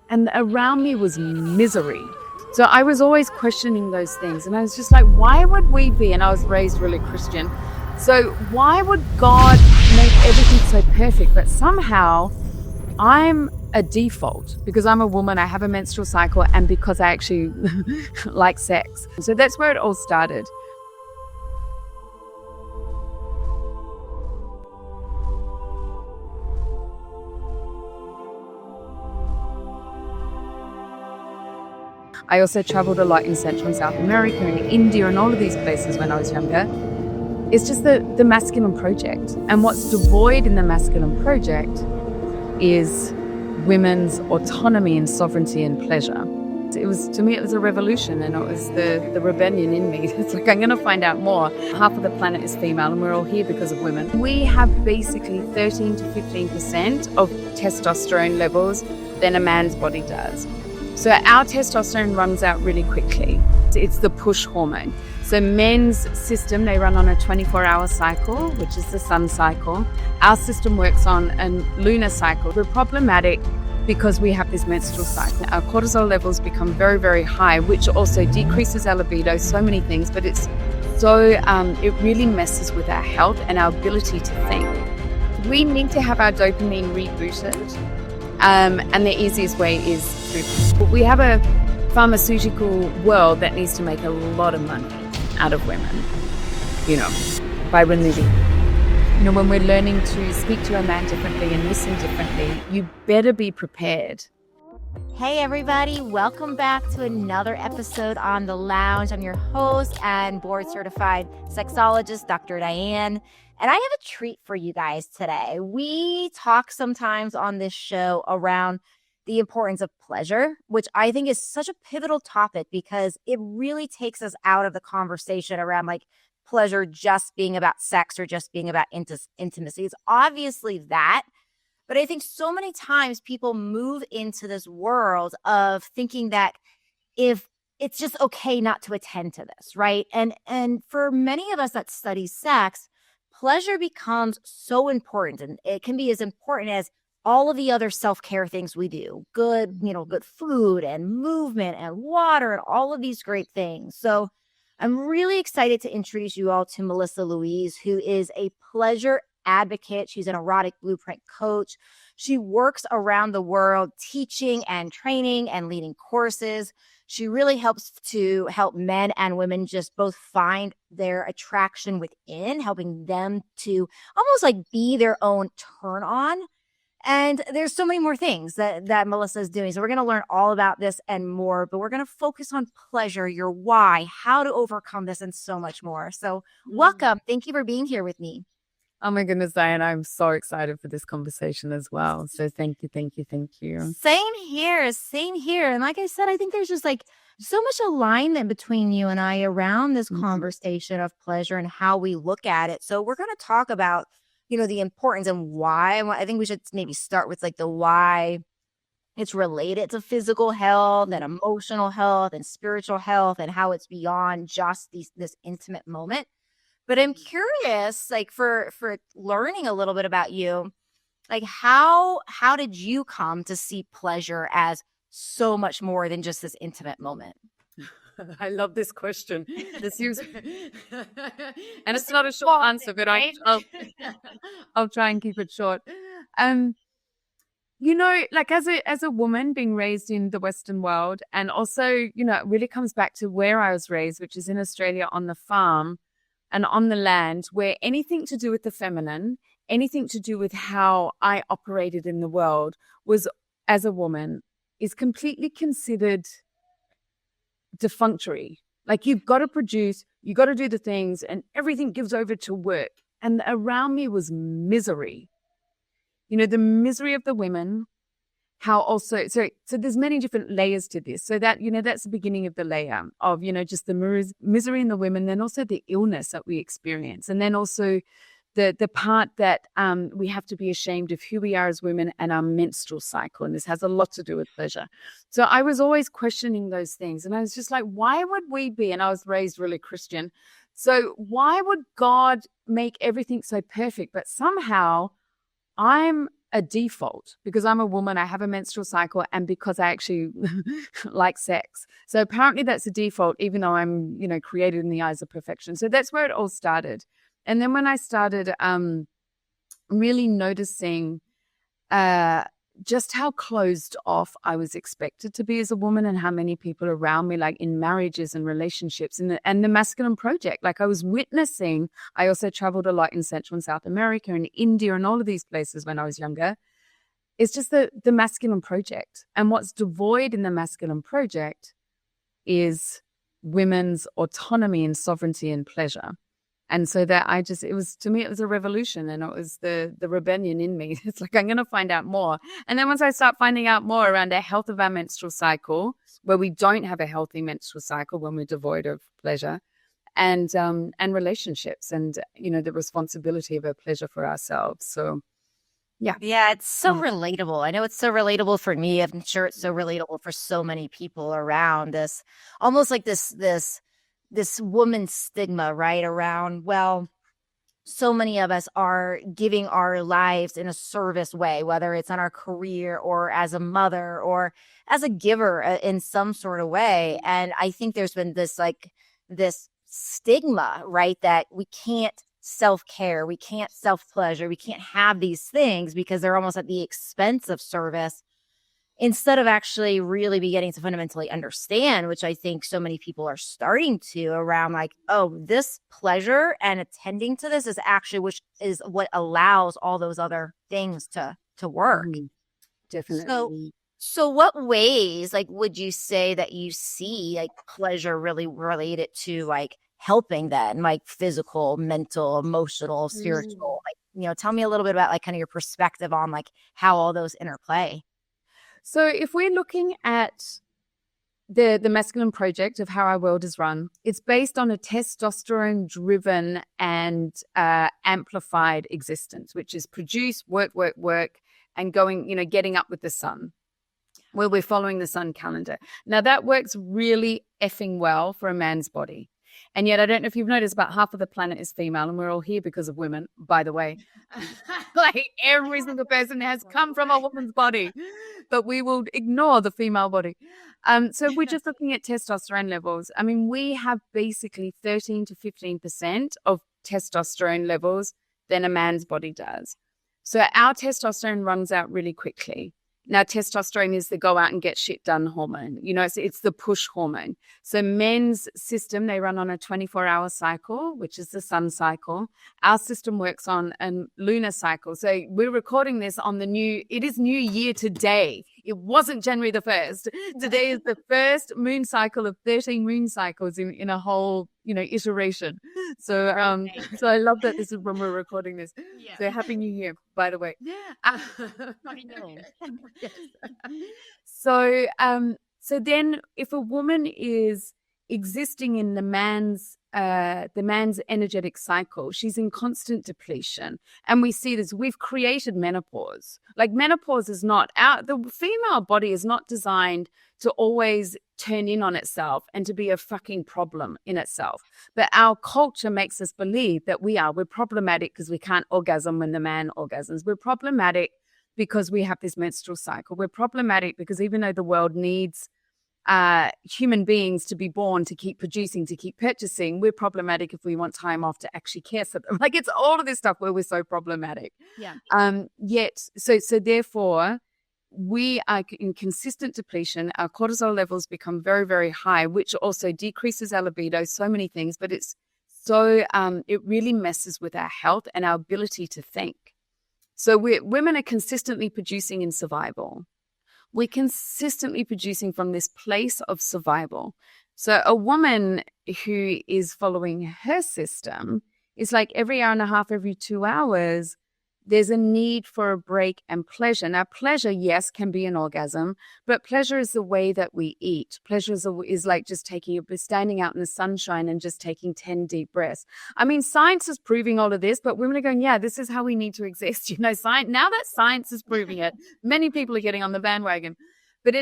and around me was misery. So I was always questioning those things. And I was just like, why would we be, and I was raised really Christian, so why would God make everything so perfect? But somehow I'm a default because I'm a woman, I have a menstrual cycle, and because I actually like sex. So that's where it all started. I also traveled a lot in Central and South America and India and all of these places when I was younger. It's just the masculine project. And what's devoid in the masculine project is women's autonomy and sovereignty and pleasure. To me, it was a revolution, and it was the rebellion in me. It's like, I'm going to find out more. Half of the planet is female, and we're all here because of women. We have basically 13 to 15% of testosterone levels than a man's body does. So our testosterone runs out really quickly. It's the push hormone. So men's system, they run on a 24-hour cycle, which is the sun cycle. Our system works on a lunar cycle. We're problematic because we have this menstrual cycle. Our cortisol levels become very, very high, which also decreases our libido, so many things, but it really messes with our health and our ability to think. We need to have our dopamine rebooted. And the easiest way is through. We have a pharmaceutical world that needs to make a lot of money out of women, by removing. When we're learning to speak to a man differently and listen differently, you better be prepared. Hey everybody, welcome back to another episode on The Lounge. I'm your host and board certified sexologist, Dr. Diane. And I have a treat for you guys today. We talk sometimes on this show around the importance of pleasure, which I think is such a pivotal topic because it really takes us out of the conversation around like pleasure just being about sex or just being about intimacy. It's obviously that, but I think so many times people move into this world of thinking that if it's just okay not to attend to this, right? And for many of us that study sex, pleasure becomes so important, and it can be as important as all of the other self-care things we do. Good food and movement and water and all of these great things. So I'm really excited to introduce you all to Melissa Louise, who is a pleasure advocate. She's an erotic blueprint coach. She works around the world teaching and training and leading courses. She really helps to help men and women just both find their attraction within, helping them to almost like be their own turn on. And there's so many more things that Melissa is doing. So we're going to learn all about this and more, but we're going to focus on pleasure, your why, how to overcome this, and so much more. So welcome. Thank you for being here with me. Oh my goodness, Diane, I'm so excited for this conversation as well. So thank you. Same here. And like I said, I think there's just like so much alignment between you and I around this conversation of pleasure and how we look at it. So we're going to talk about, the importance and why. I think we should maybe start with like the why it's related to physical health and emotional health and spiritual health and how it's beyond just this intimate moment. But I'm curious, like for learning a little bit about you, like how did you come to see pleasure as so much more than just this intimate moment? I love this question. And it's not a short answer, but I'll try and keep it short. Like as a woman being raised in the Western world, and also, it really comes back to where I was raised, which is in Australia on the farm and on the land, where anything to do with the feminine, anything to do with how I operated in the world was, as a woman, is completely considered defunctory. Like, you've got to produce, you got to do the things, and everything gives over to work. And around me was misery. The misery of the women, how also, so there's many different layers to this. So that, that's the beginning of the layer of, just the misery in the women, then also the illness that we experience. And then also the part that we have to be ashamed of who we are as women and our menstrual cycle. And this has a lot to do with pleasure. So I was always questioning those things. And I was just like, why would we be? And I was raised really Christian. So why would God make everything so perfect? But somehow I'm a default because I'm a woman, I have a menstrual cycle, and because I actually like sex. So apparently that's a default, even though I'm, created in the eyes of perfection. So that's where it all started. And then when I started really noticing just how closed off I was expected to be as a woman, and how many people around me, like in marriages and relationships, and the masculine project, like I was witnessing. I also traveled a lot in Central and South America and India and all of these places when I was younger. It's just the masculine project. And what's devoid in the masculine project is women's autonomy and sovereignty and pleasure. And so that to me, it was a revolution, and it was the rebellion in me. It's like, I'm going to find out more. And then once I start finding out more around the health of our menstrual cycle, where we don't have a healthy menstrual cycle when we're devoid of pleasure, and relationships, and, the responsibility of our pleasure for ourselves. So, yeah. Yeah, it's so relatable. I know it's so relatable for me. I'm sure it's so relatable for so many people around this, almost like this woman stigma, right? Around, well, so many of us are giving our lives in a service way, whether it's on our career or as a mother or as a giver in some sort of way. And I think there's been this stigma, right? That we can't self-care, we can't self-pleasure, we can't have these things because they're almost at the expense of service, instead of actually really beginning to fundamentally understand, which I think so many people are starting to, around like, oh, this pleasure and attending to this is actually, which is what allows all those other things to work. Definitely. So what ways, like, would you say that you see like pleasure really related to like helping then, like physical, mental, emotional, spiritual? Like, tell me a little bit about like kind of your perspective on like how all those interplay. So if we're looking at the masculine project of how our world is run, it's based on a testosterone-driven and amplified existence, which is produce, work, and going, getting up with the sun, where we're following the sun calendar. Now, that works really effing well for a man's body. And yet, I don't know if you've noticed, about half of the planet is female, and we're all here because of women, by the way. Like, every single person has come from a woman's body, but we will ignore the female body. So we're just looking at testosterone levels. I mean, we have basically 13 to 15% of testosterone levels than a man's body does. So our testosterone runs out really quickly. Now, testosterone is the go out and get shit done hormone. It's the push hormone. So men's system, they run on a 24-hour cycle, which is the sun cycle. Our system works on a lunar cycle. So we're recording this on it is New Year today. It wasn't January the 1st. Today is the first moon cycle of 13 moon cycles in a whole, iteration. So so I love that this is when we're recording this. Yeah. So Happy New Year, by the way. Yeah. So then if a woman is existing in the man's energetic cycle, she's in constant depletion. And we see this, we've created menopause. Like, menopause is not the female body is not designed to always turn in on itself and to be a fucking problem in itself. But our culture makes us believe that we're problematic because we can't orgasm when the man orgasms. We're problematic because we have this menstrual cycle. We're problematic because even though the world needs human beings to be born, to keep producing, to keep purchasing, we're problematic if we want time off to actually care for them. Like, it's all of this stuff where we're so problematic. Yeah. So therefore, we are in consistent depletion. Our cortisol levels become very, very high, which also decreases our libido, so many things, but it's so, it really messes with our health and our ability to think. So women are consistently producing in survival. We're consistently producing from this place of survival. So a woman who is following her system is like every hour and a half, every 2 hours, there's a need for a break and pleasure. Now, pleasure, yes, can be an orgasm, but pleasure is the way that we eat. Pleasure is like just standing out in the sunshine and just taking 10 deep breaths. I mean, science is proving all of this, but women are going, yeah, this is how we need to exist. Science, now that science is proving it, many people are getting on the bandwagon. But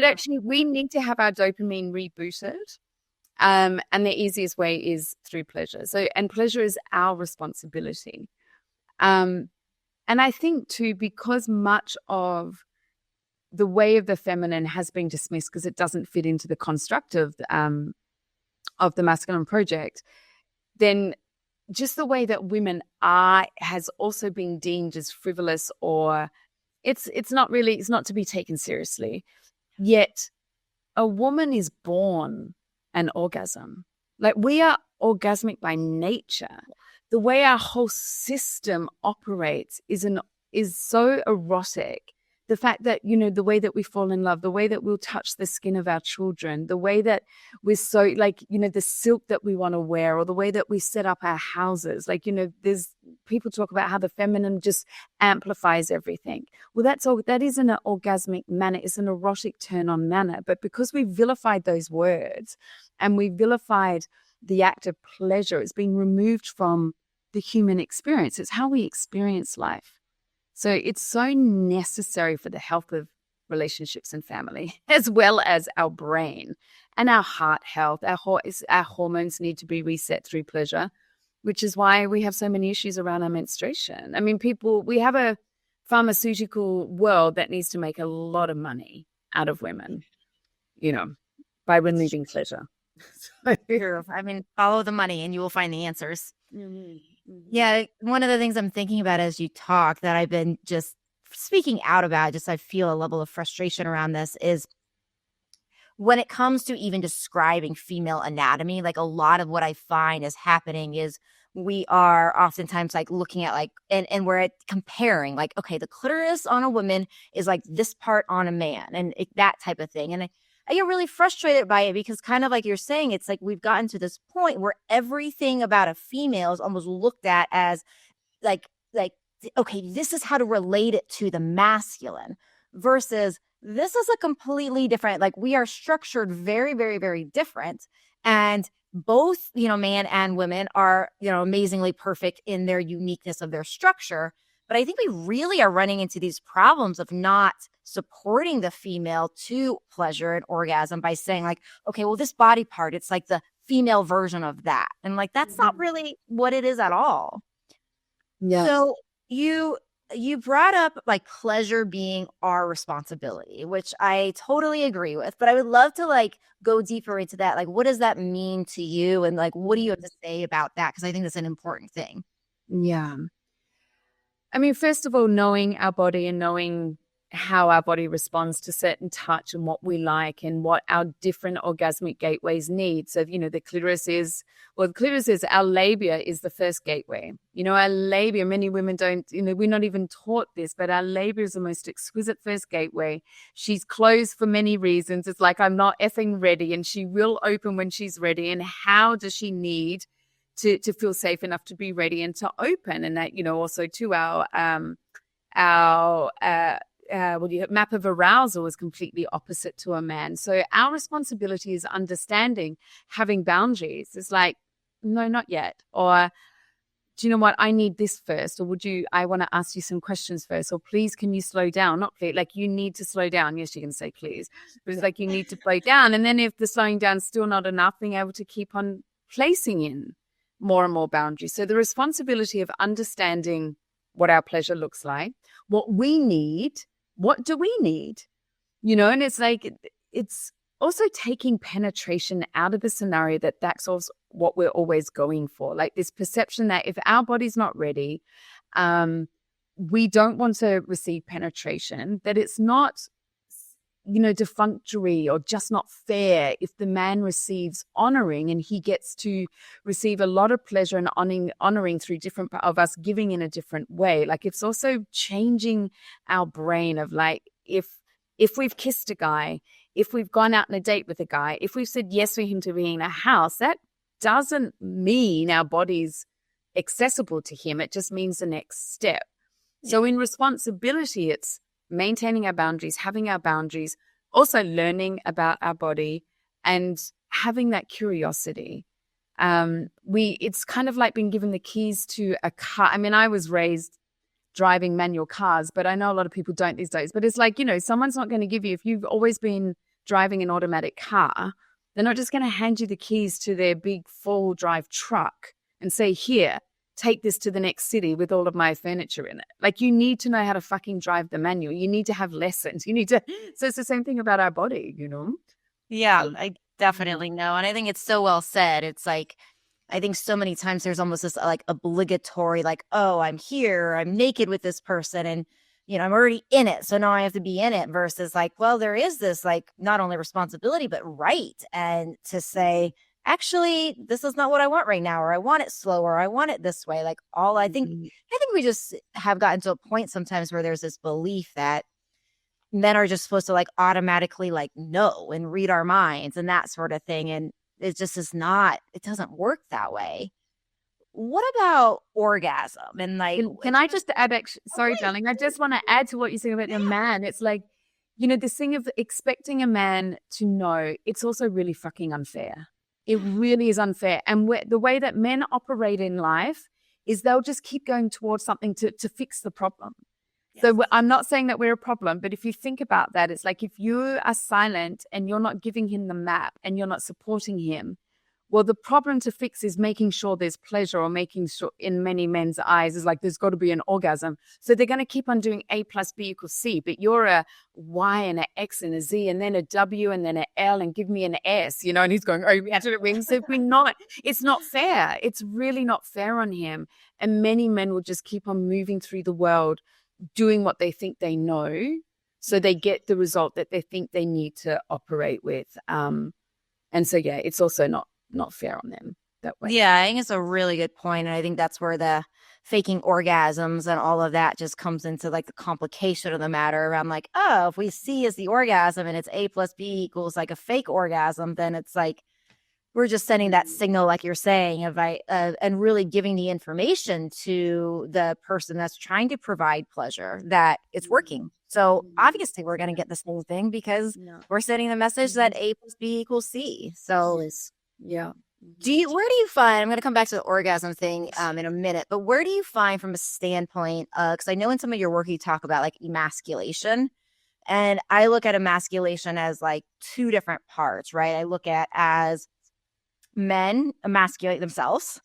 we need to have our dopamine rebooted. And the easiest way is through pleasure. And pleasure is our responsibility. And I think too, because much of the way of the feminine has been dismissed because it doesn't fit into the construct of the masculine project, then just the way that women are has also been deemed as frivolous, or it's not to be taken seriously. Yet a woman is born an orgasm. Like, we are orgasmic by nature. The way our whole system operates is so erotic. The fact that, the way that we fall in love, the way that we'll touch the skin of our children, the way that we're so the silk that we want to wear, or the way that we set up our houses. There's people talk about how the feminine just amplifies everything. Well, that is in an orgasmic manner. It's an erotic turn on manner. But because we vilified those words and we vilified the act of pleasure, it's been removed from the human experience. It's how we experience life. So it's so necessary for the health of relationships and family, as well as our brain and our heart health. Our hormones need to be reset through pleasure, which is why we have so many issues around our menstruation. I mean, we have a pharmaceutical world that needs to make a lot of money out of women, by removing pleasure. I mean, follow the money and you will find the answers. Mm-hmm. Yeah, one of the things I'm thinking about as you talk that I've been just speaking out about, I feel a level of frustration around this, is when it comes to even describing female anatomy. Like, a lot of what I find is happening is we are oftentimes looking at and we're comparing okay, the clitoris on a woman is like this part on a man, and that type of thing. And I get really frustrated by it because, kind of like you're saying, it's like we've gotten to this point where everything about a female is almost looked at as okay, this is how to relate it to the masculine, versus this is a completely different, we are structured very, very, very different. And both, man and women are, amazingly perfect in their uniqueness of their structure. But I think we really are running into these problems of not supporting the female to pleasure and orgasm by saying okay, well, this body part, it's like the female version of that. And that's not really what it is at all. Yeah. So you brought up pleasure being our responsibility, which I totally agree with, but I would love to go deeper into that. What does that mean to you? And what do you have to say about that? Because I think that's an important thing. Yeah. I mean, first of all, knowing our body and knowing how our body responds to certain touch and what we like and what our different orgasmic gateways need. So, the clitoris is our labia is the first gateway. Our labia, many women don't, we're not even taught this, but our labia is the most exquisite first gateway. She's closed for many reasons. It's I'm not effing ready, and she will open when she's ready. And how does she need to feel safe enough to be ready and to open? And that, also to our map of arousal is completely opposite to a man. So our responsibility is understanding, having boundaries. It's no, not yet. Or, do you know what? I need this first. Or I want to ask you some questions first. Or please, can you slow down? Not please, you need to slow down. Yes, you can say please. But it's you need to slow down. And then if the slowing down is still not enough, being able to keep on placing in more and more boundaries. So the responsibility of understanding what our pleasure looks like, what we need, what do we need? And it's it's also taking penetration out of the scenario that's also what we're always going for. This perception that if our body's not ready, we don't want to receive penetration, that it's not, defunctory or just not fair if the man receives honoring and he gets to receive a lot of pleasure and honoring through different of us giving in a different way. It's also changing our brain of if we've kissed a guy, if we've gone out on a date with a guy, if we've said yes for him to be in a house, that doesn't mean our body's accessible to him. It just means the next step. Yeah. So in responsibility, it's maintaining our boundaries, having our boundaries, also learning about our body and having that curiosity. It's kind of being given the keys to a car. I mean, I was raised driving manual cars, but I know a lot of people don't these days. But it's someone's not going to give you, if you've always been driving an automatic car, they're not just going to hand you the keys to their big full drive truck and say, here, take this to the next city with all of my furniture in it. Like, you need to know how to fucking drive the manual. You need to have lessons. You need to, so it's the same thing about our body, you know? Yeah, I definitely know. And I think it's so well said. It's like, I think so many times there's almost this like obligatory, like, oh, I'm here, I'm naked with this person, and I'm already in it, so now I have to be in it, versus like, well, there is this like not only responsibility but right, and to say, actually, this is not what I want right now, or I want it slower, or I want it this way. Like, I think we just have gotten to a point sometimes where there's this belief that men are just supposed to like automatically like know and read our minds and that sort of thing, and it just is not. It doesn't work that way. What about orgasm? And like, can I just add, sorry, darling, I just want to add to what you're saying about the man. It's like, this thing of expecting a man to know, it's also really fucking unfair. It really is unfair. And the way that men operate in life is they'll just keep going towards something to fix the problem. Yes. So I'm not saying that we're a problem, but if you think about that, it's like, if you are silent and you're not giving him the map and you're not supporting him, well, the problem to fix is making sure there's pleasure, or making sure, in many men's eyes, is like, there's got to be an orgasm. So they're going to keep on doing A plus B equals C, but you're a Y and an X and a Z and then a W and then an L and give me an S, and he's going, oh, we have to wings. So it's not fair. It's really not fair on him. And many men will just keep on moving through the world, doing what they think they know, so they get the result that they think they need to operate with. And so, yeah, it's also not fair on them that way. Yeah, I think it's a really good point. And I think that's where the faking orgasms and all of that just comes into like the complication of the matter around like, oh, if we see as the orgasm and it's A plus B equals like a fake orgasm, then it's like, we're just sending that signal, like you're saying, of and really giving the information to the person that's trying to provide pleasure that it's working. So obviously we're going to get the same thing because we're sending the message that A plus B equals C. So yeah. Where do you find, I'm going to come back to the orgasm thing in a minute, but where do you find from a standpoint, because I know in some of your work you talk about like emasculation, and I look at emasculation as like two different parts, right? I look at as men emasculate themselves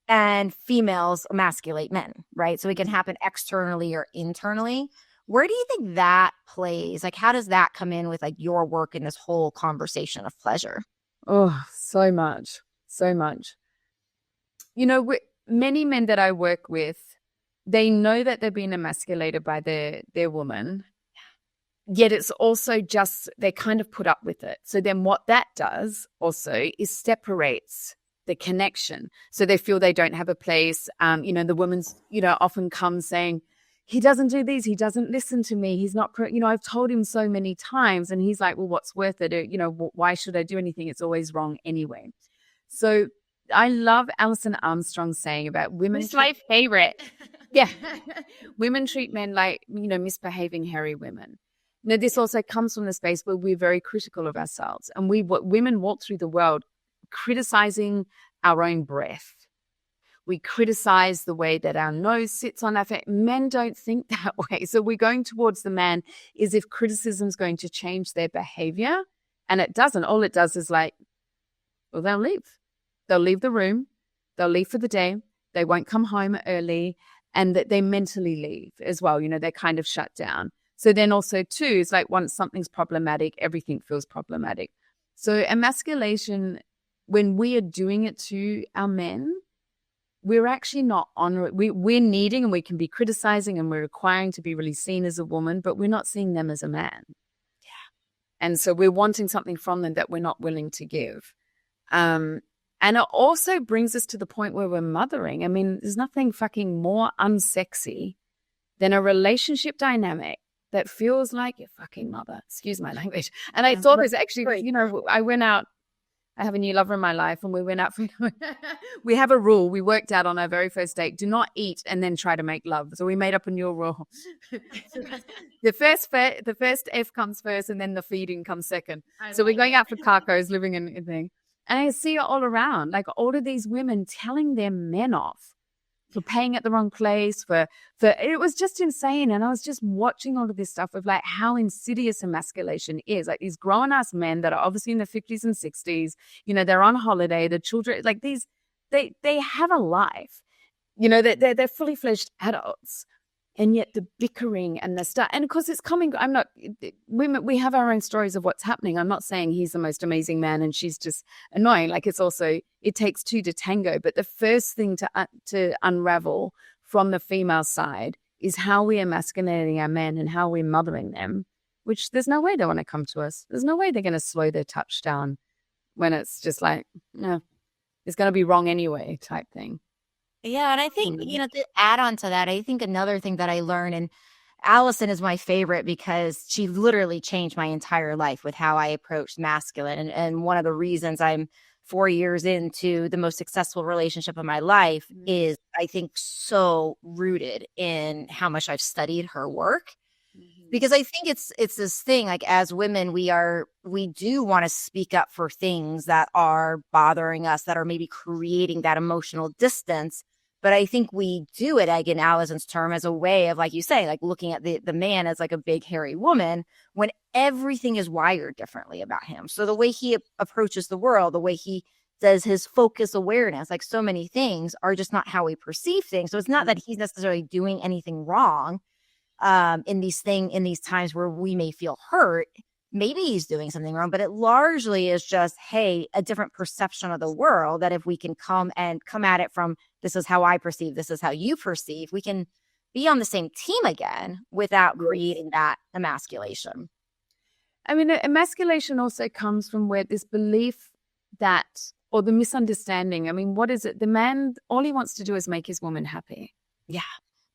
and females emasculate men, right? So it can happen externally or internally. Where do you think that plays? Like, how does that come in with like your work in this whole conversation of pleasure? Oh, so much. Many men that I work with, they know that they're being emasculated by their woman, yet it's also just, they kind of put up with it. So then what that does also is separates the connection. So they feel they don't have a place. The woman's, often comes saying, he doesn't do these, he doesn't listen to me, he's not, I've told him so many times, and he's like, well, what's worth it? Why should I do anything? It's always wrong anyway. So I love Alison Armstrong's saying about women. It's my favorite. Yeah. Women treat men like, misbehaving hairy women. Now, this also comes from the space where we're very critical of ourselves. And women walk through the world criticizing our own breath. We criticize the way that our nose sits on our face. Men don't think that way. So we're going towards the man is if criticism is going to change their behavior. And it doesn't. All it does is like, well, they'll leave. They'll leave the room. They'll leave for the day. They won't come home early. And that they mentally leave as well. They kind of shut down. So then also too, it's like once something's problematic, everything feels problematic. So emasculation, when we are doing it to our men, we're actually not honoring. We're needing, and we can be criticizing, and we're requiring to be really seen as a woman, but we're not seeing them as a man. Yeah. And so we're wanting something from them that we're not willing to give. And it also brings us to the point where we're mothering. I mean, there's nothing fucking more unsexy than a relationship dynamic that feels like your fucking mother. Excuse my language. And I thought this actually, I went out. I have a new lover in my life, and we went out we have a rule we worked out on our very first date: do not eat and then try to make love. So we made up a new rule. The first F comes first, and then the feeding comes second. So we're going out for Carcos, living in a thing. And I see it all around, like all of these women telling their men off for paying at the wrong place, for it was just insane. And I was just watching all of this stuff of like how insidious emasculation is. Like these grown-ass men that are obviously in their 50s and 60s, they're on holiday, the children, like these, they have a life. You know, they're fully fledged adults. And yet the bickering and the stuff, and of course it's coming. We have our own stories of what's happening. I'm not saying he's the most amazing man and she's just annoying. Like, it's also, it takes two to tango. But the first thing to unravel from the female side is how we are emasculating our men and how we're mothering them, which there's no way they want to come to us. There's no way they're going to slow their touch down when it's just like, no, it's going to be wrong anyway type thing. Yeah. And I think, to add on to that, I think another thing that I learned, and Allison is my favorite because she literally changed my entire life with how I approached masculine. And one of the reasons I'm 4 years into the most successful relationship of my life is, I think, so rooted in how much I've studied her work. Because I think it's this thing, like, as women, we do want to speak up for things that are bothering us, that are maybe creating that emotional distance. But I think we do it, like in Allison's term, as a way of, like you say, like looking at the man as like a big, hairy woman, when everything is wired differently about him. So the way he approaches the world, the way he does his focus awareness, like so many things are just not how we perceive things. So it's not that he's necessarily doing anything wrong in these times where we may feel hurt. Maybe he's doing something wrong, but it largely is just, hey, a different perception of the world, that if we can come at it from, this is how I perceive, this is how you perceive, we can be on the same team again without creating that emasculation. I mean, emasculation also comes from where this belief that, or the misunderstanding. I mean, what is it? The man, all he wants to do is make his woman happy. Yeah.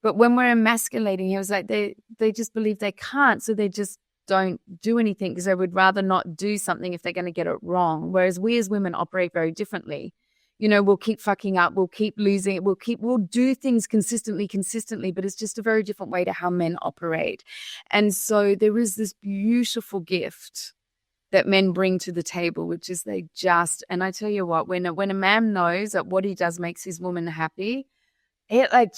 But when we're emasculating, he was like, they just believe they can't. So they just don't do anything because they would rather not do something if they're going to get it wrong. Whereas we as women operate very differently. You know, we'll keep fucking up, we'll keep losing, we'll do things consistently, but it's just a very different way to how men operate. And so there is this beautiful gift that men bring to the table, which is and I tell you what, when a man knows that what he does makes his woman happy, I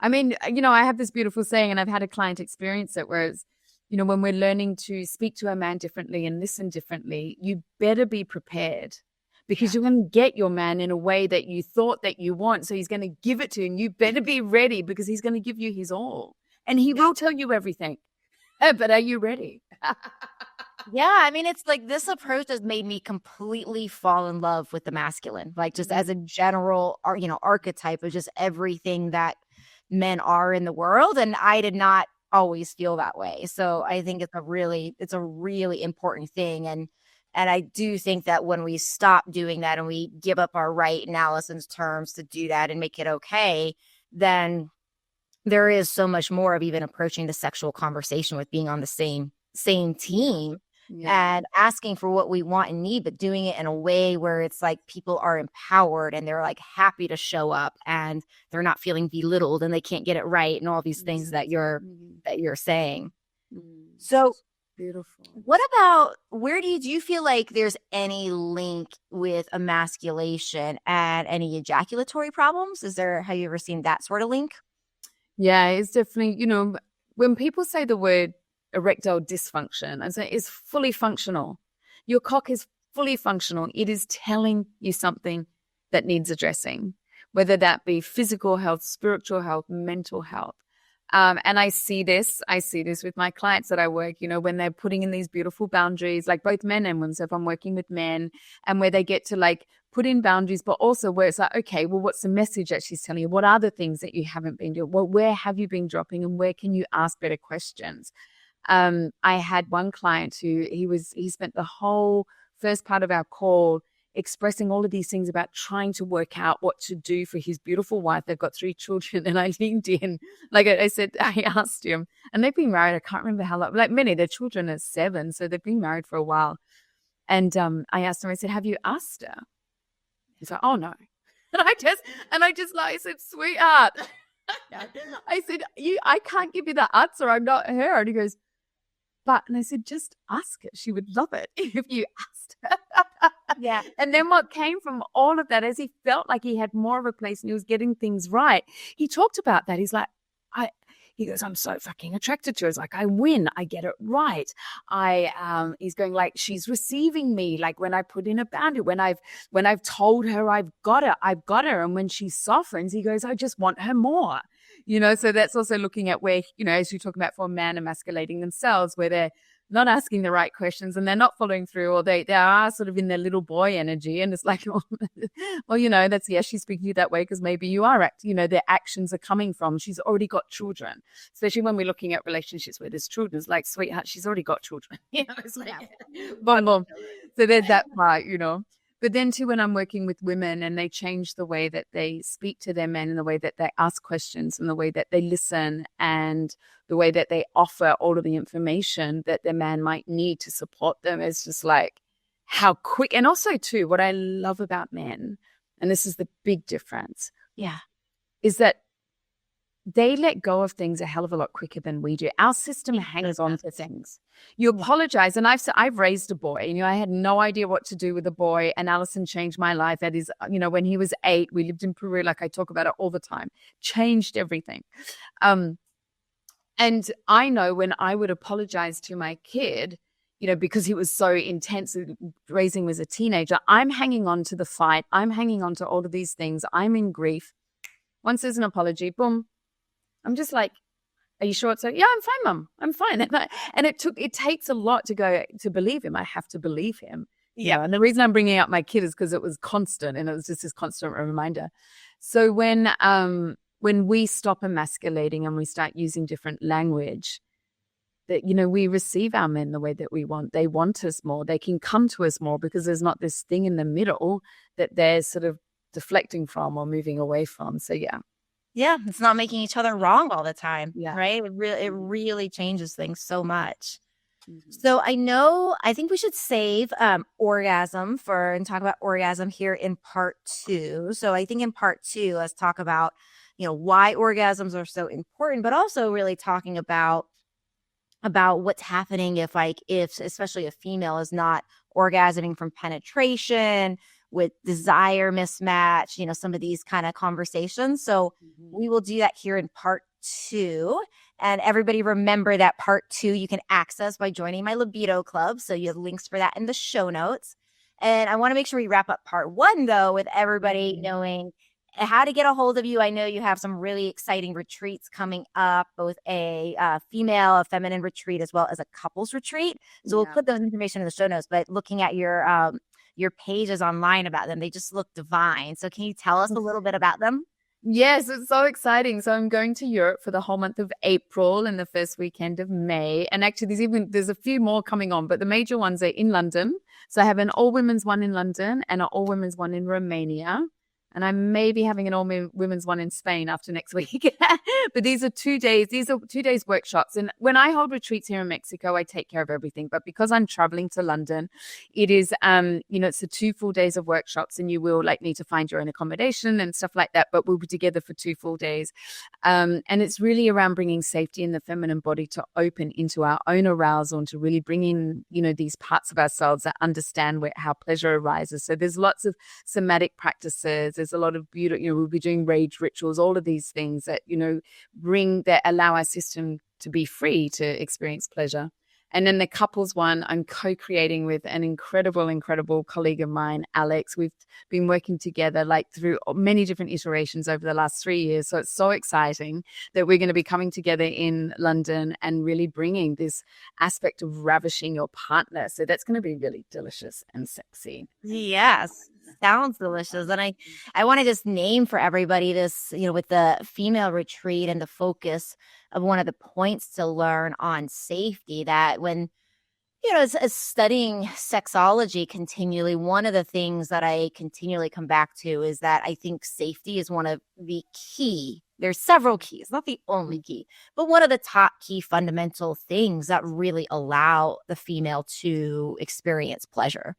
mean, I have this beautiful saying, and I've had a client experience it, where it's, when we're learning to speak to a man differently and listen differently, you better be prepared, because you're going to get your man in a way that you thought that you want. So he's going to give it to you, and you better be ready, because he's going to give you his all, and he will tell you everything. But are you ready? Yeah, I mean, it's like this approach has made me completely fall in love with the masculine, like just as a general, archetype of just everything that men are in the world. And I did not always feel that way. So I think it's a really important thing. And I do think that when we stop doing that and we give up our right, in Allison's terms, to do that and make it okay, then there is so much more of even approaching the sexual conversation with being on the same team. Yeah. And asking for what we want and need, but doing it in a way where it's like people are empowered and they're like happy to show up and they're not feeling belittled and they can't get it right and all these things that you're saying. So beautiful. What about, where do you feel like there's any link with emasculation and any ejaculatory problems? Have you ever seen that sort of link? Yeah, it's definitely, when people say the word erectile dysfunction, I say it's fully functional. Your cock is fully functional. It is telling you something that needs addressing, whether that be physical health, spiritual health, mental health. And I see this with my clients that I work, when they're putting in these beautiful boundaries, like both men and women. So if I'm working with men, and where they get to like put in boundaries, but also where it's like, okay, well, what's the message that she's telling you? What are the things that you haven't been doing? Well, where have you been dropping, and where can you ask better questions? I had one client who he spent the whole first part of our call expressing all of these things about trying to work out what to do for his beautiful wife. They've got 3 children, and I leaned in, like I said, I asked him, and they've been married, I can't remember how long, like many, their children are 7, so they've been married for a while. And I asked him, I said, have you asked her? He's like, oh no. And I said, sweetheart, I said, I can't give you the answer, I'm not her. And he goes, and I said, just ask her. She would love it if you asked her. Yeah. And then what came from all of that, as he felt like he had more of a place and he was getting things right, he talked about that. He's like, He goes, I'm so fucking attracted to her. It's like, I win. I get it right. He's going like, she's receiving me. Like when I put in a boundary, when I've told her I've got her. And when she softens, he goes, I just want her more. So that's also looking at where, as you talk about for a man emasculating themselves, where they're not asking the right questions and they're not following through, or they are sort of in their little boy energy. And it's like, well, that's, yes, she's speaking to you that way because maybe you are, their actions are coming from, she's already got children, especially when we're looking at relationships where there's children. It's like, sweetheart, she's already got children. It's like, boom. So there's that part, But then too, when I'm working with women and they change the way that they speak to their men and the way that they ask questions and the way that they listen and the way that they offer all of the information that their man might need to support them, it's just like how quick. And also too, what I love about men, and this is the big difference, is that they let go of things a hell of a lot quicker than we do. Our system hangs on to things. You apologize. And I've raised a boy, I had no idea what to do with a boy, and Allison changed my life. That is, when he was 8, we lived in Peru. Like I talk about it all the time, changed everything. And I know when I would apologize to my kid, because he was so intense raising him as a teenager, I'm hanging on to the fight. I'm hanging on to all of these things. I'm in grief. Once there's an apology, boom, I'm just like, are you sure? So yeah, I'm fine, Mum. I'm fine. And it takes a lot to believe him. I have to believe him. Yeah. And the reason I'm bringing up my kid is because it was constant, and it was just this constant reminder. So when we stop emasculating and we start using different language, that, we receive our men the way that we want. They want us more. They can come to us more because there's not this thing in the middle that they're sort of deflecting from or moving away from. So yeah. Yeah, it's not making each other wrong all the time, right? It really changes things so much. Mm-hmm. So I think we should save orgasm and talk about orgasm here in part 2. So I think in part 2, let's talk about, why orgasms are so important, but also really talking about what's happening if especially a female is not orgasming from penetration, with desire mismatch, some of these kind of conversations. So we will do that here in part 2. And everybody remember that part 2 you can access by joining my Libido Club. So you have links for that in the show notes. And I want to make sure we wrap up part 1, though, with everybody knowing how to get a hold of you. I know you have some really exciting retreats coming up, both a feminine retreat, as well as a couples retreat. So we'll put those information in the show notes. But looking at your pages online about them, they just look divine. So can you tell us a little bit about them? Yes, it's so exciting. So I'm going to Europe for the whole month of April and the first weekend of May. And actually there's a few more coming on, but the major ones are in London. So I have an all-women's one in London and an all-women's one in Romania. And I may be having an all-women's one in Spain after next week. But these are 2 days. These are 2 days workshops. And when I hold retreats here in Mexico, I take care of everything. But because I'm traveling to London, it is, it's the 2 full days of workshops, and you will need to find your own accommodation and stuff like that. But we'll be together for 2 full days. And it's really around bringing safety in the feminine body to open into our own arousal and to really bring in, these parts of ourselves that understand how pleasure arises. So there's lots of somatic practices. There's a lot of beauty, we'll be doing rage rituals, all of these things that, allow our system to be free to experience pleasure. And then the couples one, I'm co-creating with an incredible colleague of mine, Alex. We've been working together through many different iterations over the last 3 years. So it's so exciting that we're going to be coming together in London and really bringing this aspect of ravishing your partner. So that's going to be really delicious and sexy. Yes. Sounds delicious. And I want to just name for everybody this, with the female retreat and the focus of one of the points to learn on safety, that when, as studying sexology continually, one of the things that I continually come back to is that I think safety is one of the key. There's several keys, not the only key, but one of the top key fundamental things that really allow the female to experience pleasure.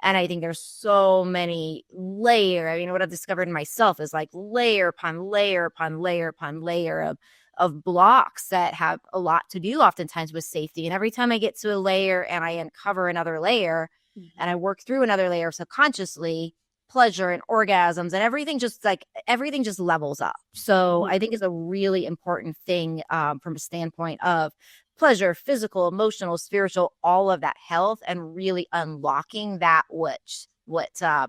And I think there's so many what I've discovered in myself is layer upon layer upon layer upon layer of blocks that have a lot to do oftentimes with safety. And every time I get to a layer and I uncover another layer and I work through another layer subconsciously, pleasure and orgasms and everything just levels up. So I think it's a really important thing from a standpoint of pleasure, physical, emotional, spiritual, all of that health, and really unlocking that what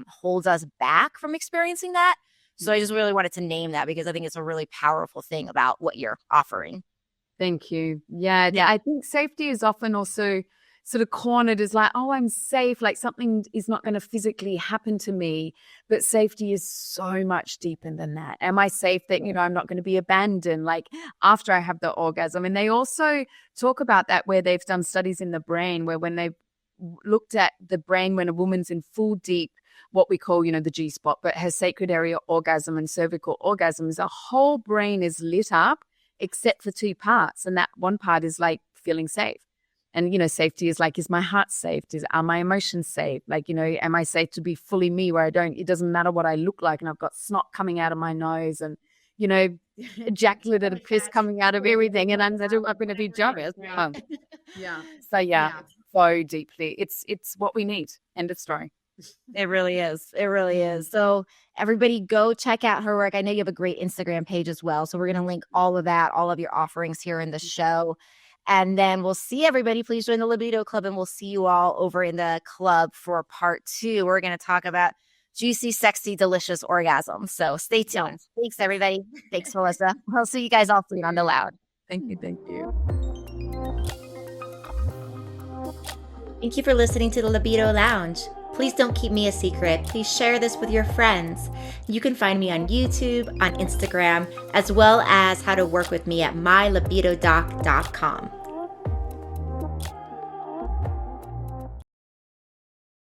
holds us back from experiencing that. So I just really wanted to name that because I think it's a really powerful thing about what you're offering. Thank you. Yeah. I think safety is often also sort of cornered as like, oh, I'm safe, like something is not going to physically happen to me. But safety is so much deeper than that. Am I safe that, I'm not going to be abandoned like after I have the orgasm? And they also talk about that where they've done studies in the brain where when they've looked at the brain when a woman's in full deep, what we call, the G spot, but her sacred area orgasm and cervical orgasms, the whole brain is lit up except for two parts. And that one part is like feeling safe. And, safety is like, is my heart safe? Are my emotions safe? Like, am I safe to be fully me where it doesn't matter what I look like and I've got snot coming out of my nose and, ejaculate and piss coming out of everything. And I'm going to be jealous. Yeah. So deeply. It's what we need. End of story. It really is. It really is. So everybody go check out her work. I know you have a great Instagram page as well. So we're going to link all of that, all of your offerings here in the show. And then we'll see everybody. Please join the Libido Club and we'll see you all over in the club for part 2. We're going to talk about juicy, sexy, delicious orgasms. So stay tuned. Thanks, everybody. Thanks, Melissa. We'll see you guys all soon on The Loud. Thank you. Thank you for listening to the Libido Lounge. Please don't keep me a secret. Please share this with your friends. You can find me on YouTube, on Instagram, as well as how to work with me at mylibidodoc.com.